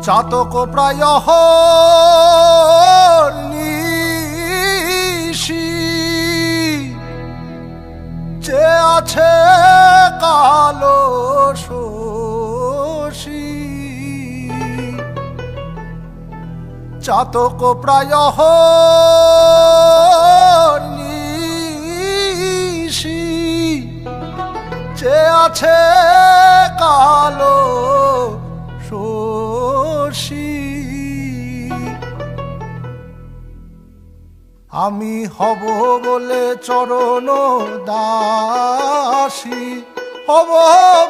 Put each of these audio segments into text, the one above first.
চাতক প্রায় নিশি যে আছে কালো শশী চাতক প্রায় নিশি যে আছে কালো শশী আমি হব বলে চরণ দাসী হব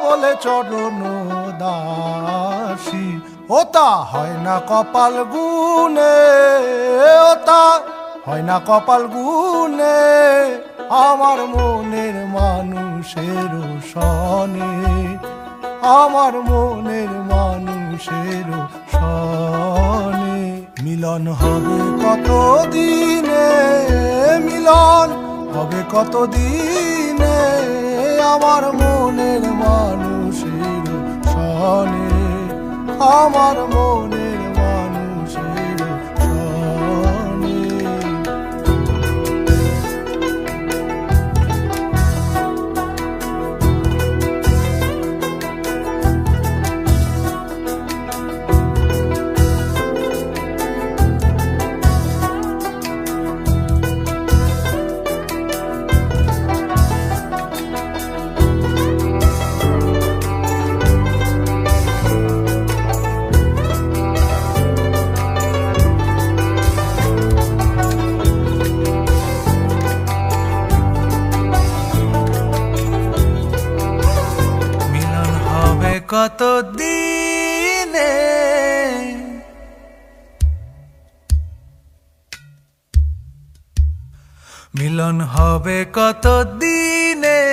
বলে চরণ দাসী ওতা হয় না কপাল গুনে ওতা হয় না কপাল গুনে আমার মনের মানুষের সনে আমার মনের মানুষের সনে মিলন হবে কত দিনে মিলন হবে কত দিনে আমার মনের মানুষের সনে আমার মনের মানুষের সনে কত দিনে মিলন হবে কত দিনে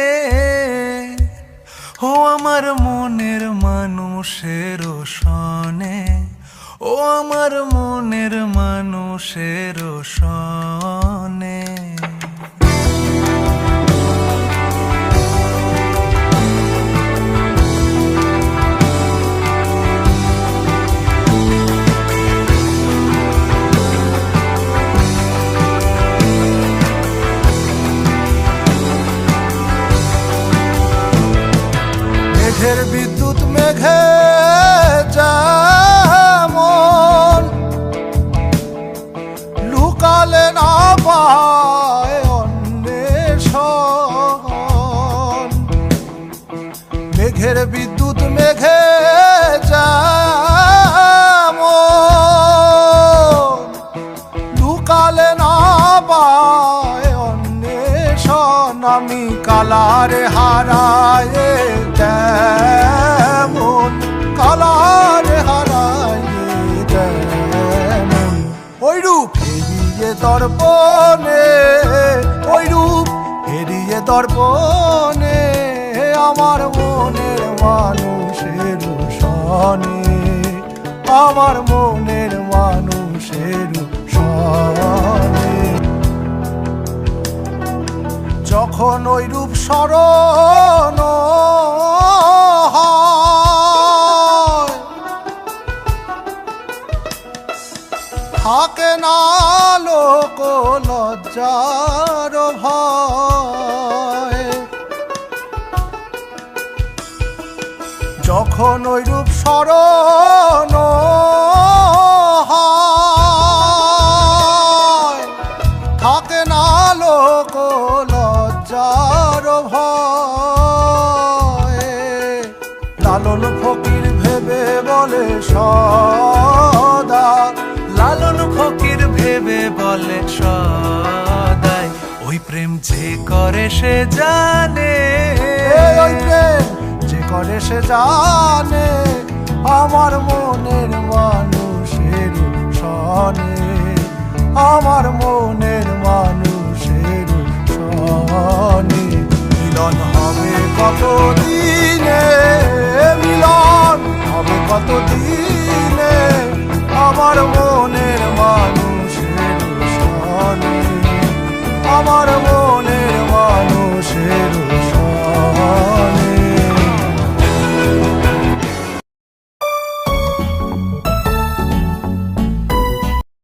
ও আমার মনের মানুষের সনে ও আমার মনের মানুষের সনে মেঘের বিদ্যুৎ মেঘে যেমন লুকালে না পায় অন্বেষণ মেঘের বিদ্যুৎ মেঘে যেমন লুকালে না পায় অন্বেষণ আমি কালারে হারায় যেমন কালারে হারায় যেমন ওই রূপ হেরিয়ে দর্পণে ওই রূপ হেরিয়ে দর্পণে আমার মনের মানুষের সনে আমার মনের মানুষের সনে যখন ওই রূপ স্মরণ থাকে না লোক লজ্জার ভয় যখন ওই রূপ স্মরণ থাকে না লোক লজ্জার ভয় লালন ফকির ভেবে বলে সদা লালন ফকির ভেবে বলে সদাই ওই প্রেম যে করে সে জানে ওই প্রেম যে করে সে জানে আমার মনের মানুষের সনে আমার মনের মানুষের সনে মিলন হবে কত দিনে মিলন হবে কত দিনে আমার মনের মানুষের সনে আমার মনে